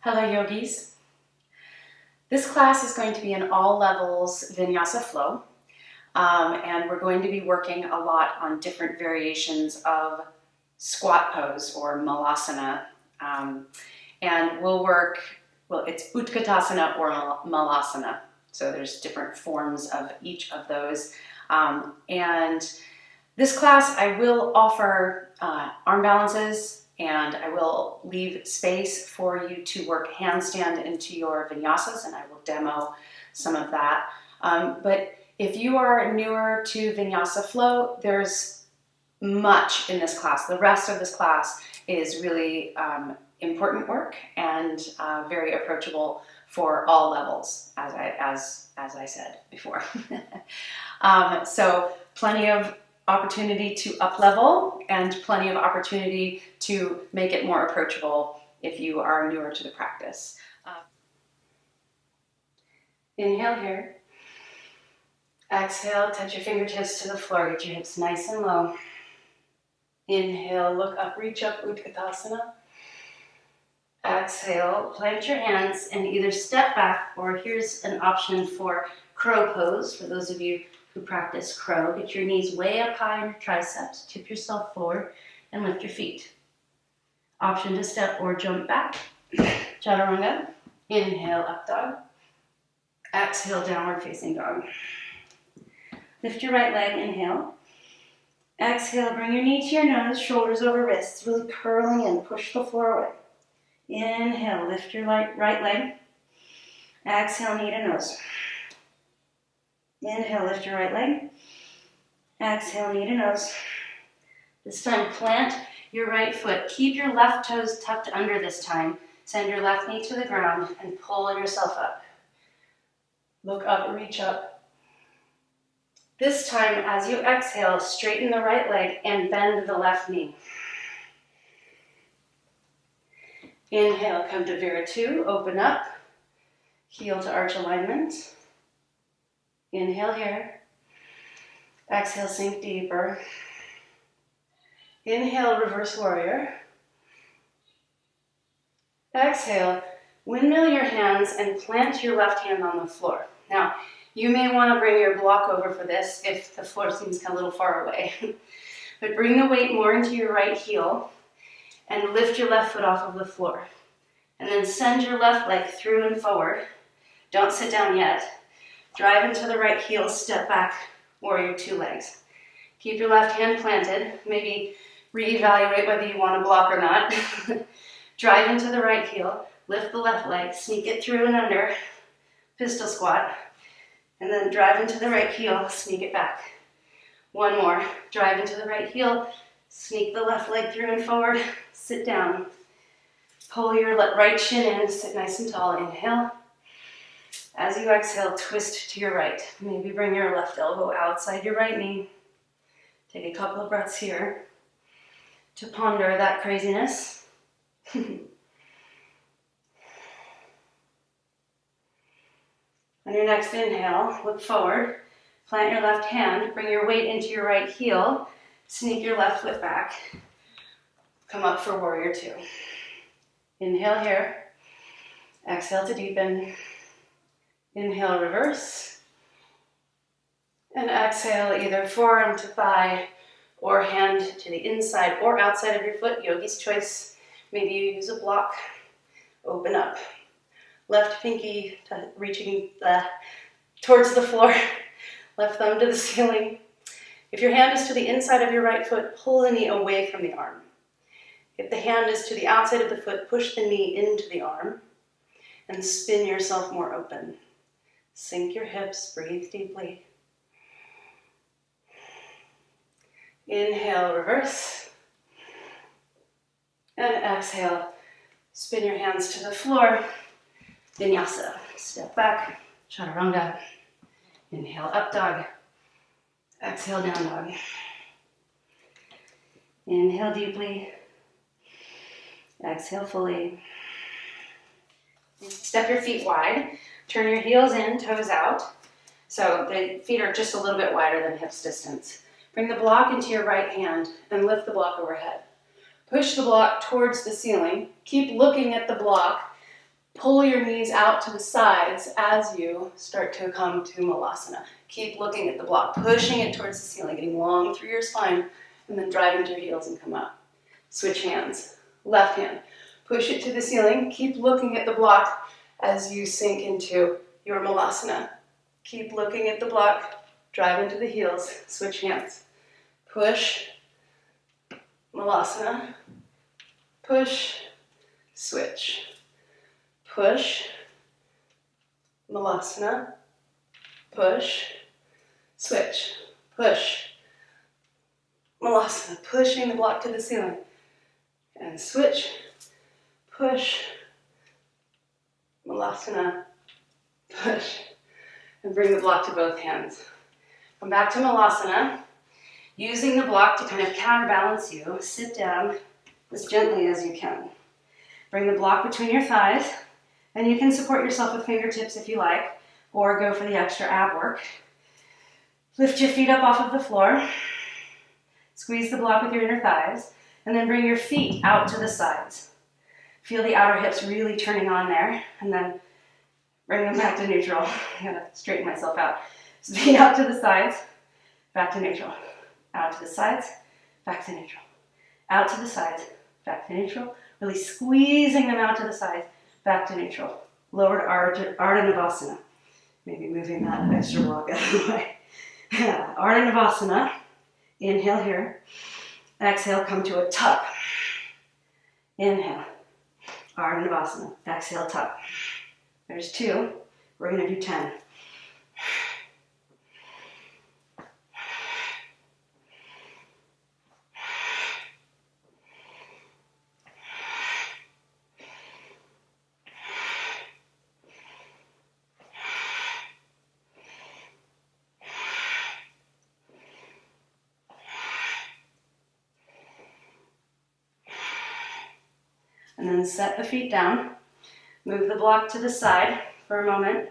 Hello yogis. This class is going to be an all levels Vinyasa flow and we're going to be working a lot on different variations of squat pose or malasana and we'll work, well, it's Utkatasana or malasana, so there's different forms of each of those and this class I will offer arm balances and I will leave space for you to work handstand into your vinyasas, and I will demo some of that. But if you are newer to Vinyasa flow, there's much in this class. The rest of this class is really important work and very approachable for all levels, as I said before. So plenty of opportunity to up level and plenty of opportunity to make it more approachable if you are newer to the practice. Inhale here. Exhale, touch your fingertips to the floor. Get your hips nice and low. Inhale, look up, reach up, Utkatasana. Exhale, plant your hands and either step back, or here's an option for crow pose for those of you who practice crow. Get your knees way up high on your triceps, tip yourself forward, and lift your feet. Option to step or jump back. Chaturanga. Inhale, up dog. Exhale, downward facing dog. Lift your right leg, inhale. Exhale, bring your knee to your nose, shoulders over wrists, really curling in, push the floor away. Inhale, lift your right leg. Exhale, knee to nose. Inhale, lift your right leg. Exhale, knee to nose. This time, plant your right foot. Keep your left toes tucked under this time. Send your left knee to the ground and pull yourself up. Look up, reach up. This time, as you exhale, straighten the right leg and bend the left knee. Inhale, come to Viratu, open up. Heel to arch alignment. Inhale here. Exhale, sink deeper. Inhale, reverse warrior. Exhale, windmill your hands and plant your left hand on the floor. Now, you may want to bring your block over for this if the floor seems a little far away. But bring the weight more into your right heel and lift your left foot off of the floor. And then send your left leg through and forward. Don't sit down yet. Drive into the right heel, step back, warrior two legs. Keep your left hand planted. Maybe reevaluate whether you want to block or not. Drive into the right heel, lift the left leg, sneak it through and under, pistol squat, and then drive into the right heel, sneak it back. One more, drive into the right heel, sneak the left leg through and forward, sit down. Pull your right shin in, sit nice and tall, inhale. As you exhale, twist to your right. Maybe bring your left elbow outside your right knee. Take a couple of breaths here to ponder that craziness. On your next inhale, look forward. Plant your left hand, bring your weight into your right heel, sneak your left foot back. Come up for warrior two. Inhale here. Exhale to deepen. Inhale, reverse. And exhale, either forearm to thigh or hand to the inside or outside of your foot, yogi's choice. Maybe you use a block. Open up. Left pinky reaching towards the floor. Left thumb to the ceiling. If your hand is to the inside of your right foot, pull the knee away from the arm. If the hand is to the outside of the foot, push the knee into the arm and spin yourself more open. Sink your hips, breathe deeply. Inhale, reverse. And exhale, spin your hands to the floor. Vinyasa, step back, chaturanga. Inhale, up dog. Exhale, down dog. Inhale deeply. Exhale fully. Step your feet wide. Turn your heels in, toes out. So the feet are just a little bit wider than hips distance. Bring the block into your right hand and lift the block overhead. Push the block towards the ceiling. Keep looking at the block, Pull your knees out to the sides as you start to come to Malasana. Keep looking at the block, pushing it towards the ceiling, getting long through your spine, and then driving to your heels and come up. Switch hands. Left hand. Push it to the ceiling. Keep looking at the block as you sink into your Malasana. Keep looking at the block, drive into the heels, switch hands. Push, Malasana, push, switch. Push, Malasana, push, switch. Push, Malasana, pushing the block to the ceiling. And switch, push, Malasana, push. And bring the block to both hands. Come back to Malasana. Using the block to kind of counterbalance you, sit down as gently as you can. Bring the block between your thighs, and you can support yourself with fingertips if you like, or go for the extra ab work. Lift your feet up off of the floor. Squeeze the block with your inner thighs, and then bring your feet out to the sides. Feel the outer hips really turning on there, and then bring them back to neutral. I gotta straighten myself out. So feet out to the sides, back to neutral. Out to the sides, back to neutral. Out to the sides, back to neutral. Really squeezing them out to the sides, back to neutral. Lowered Ardha Navasana. Maybe moving that extra block out of the way. Ardha Navasana. Inhale here. Exhale, come to a tuck. Inhale. Ardha Navasana. Exhale, tuck. There's 2. We're going to do 10. And then set the feet down. Move the block to the side for a moment.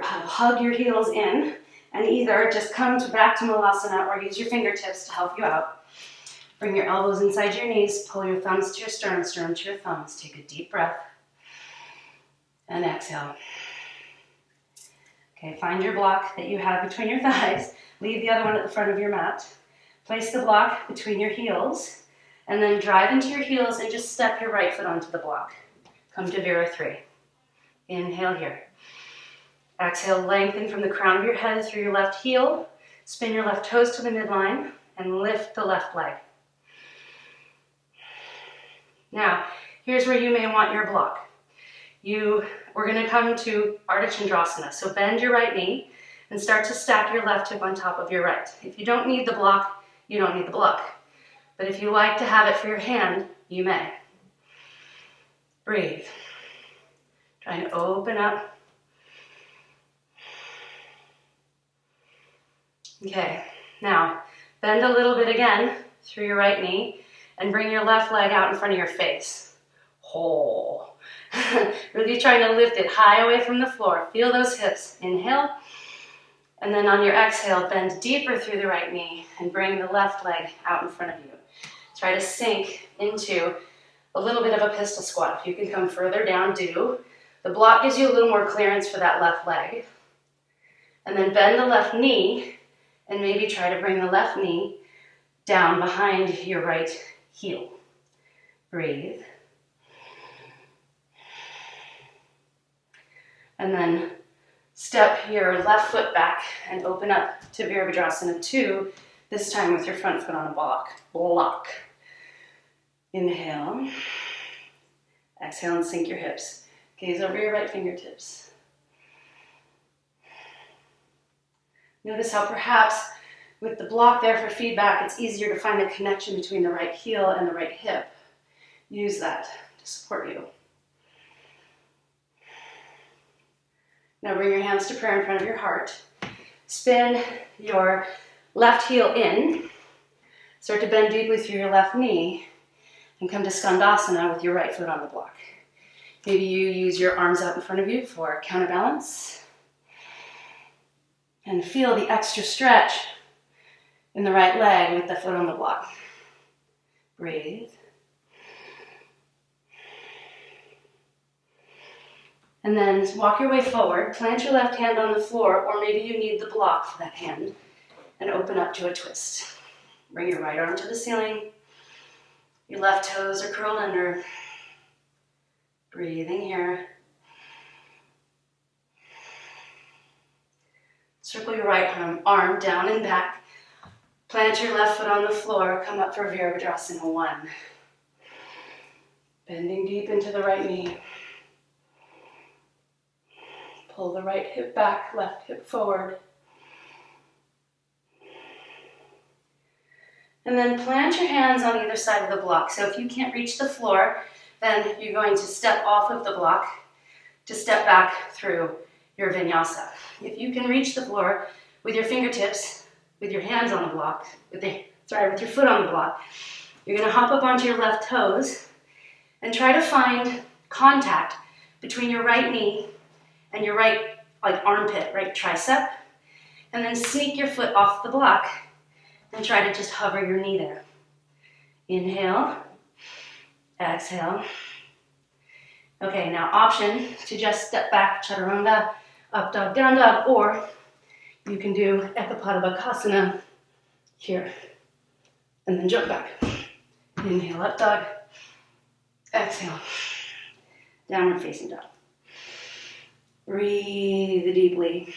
Hug your heels in, and either just come back to Malasana or use your fingertips to help you out. Bring your elbows inside your knees, pull your thumbs to your sternum, sternum to your thumbs. Take a deep breath, and exhale. Okay, find your block that you have between your thighs. Leave the other one at the front of your mat. Place the block between your heels, and then drive into your heels and just step your right foot onto the block. Come to Vira 3. Inhale here. Exhale, lengthen from the crown of your head through your left heel. Spin your left toes to the midline and lift the left leg. Now, here's where you may want your block. We're going to come to Ardha Chandrasana. So bend your right knee and start to stack your left hip on top of your right. If you don't need the block, you don't need the block. But if you like to have it for your hand, you may. Breathe. Trying to open up. Okay, now bend a little bit again through your right knee and bring your left leg out in front of your face. Oh. Really trying to lift it high away from the floor. Feel those hips. Inhale. And then on your exhale, bend deeper through the right knee and bring the left leg out in front of you. Try to sink into a little bit of a pistol squat. If you can come further down, do. The block gives you a little more clearance for that left leg. And then bend the left knee and maybe try to bring the left knee down behind your right heel. Breathe. And then step your left foot back and open up to Virabhadrasana 2, this time with your front foot on a block. Inhale. Exhale and sink your hips. Gaze over your right fingertips. Notice how perhaps with the block there for feedback, it's easier to find a connection between the right heel and the right hip. Use that to support you. Now bring your hands to prayer in front of your heart. Spin your left heel in. Start to bend deeply through your left knee and come to Skandasana with your right foot on the block. Maybe you use your arms out in front of you for counterbalance. And feel the extra stretch in the right leg with the foot on the block. Breathe. And then walk your way forward, plant your left hand on the floor, or maybe you need the block for that hand, and open up to a twist. Bring your right arm to the ceiling. Your left toes are curled under. Breathing here. Circle your right arm down and back. Plant your left foot on the floor. Come up for Virabhadrasana 1. Bending deep into the right knee. Pull the right hip back, left hip forward. And then plant your hands on either side of the block. So if you can't reach the floor, then you're going to step off of the block to step back through your vinyasa. If you can reach the floor with your fingertips, with your hands on the block, with your foot on the block, you're going to hop up onto your left toes and try to find contact between your right knee and your right armpit, right tricep, and then sneak your foot off the block and try to just hover your knee there. Inhale, exhale. Okay, now option to just step back, chaturanga, up dog, down dog, or you can do Ekapada here, and then jump back. Inhale, up dog, exhale, downward facing dog. Breathe deeply.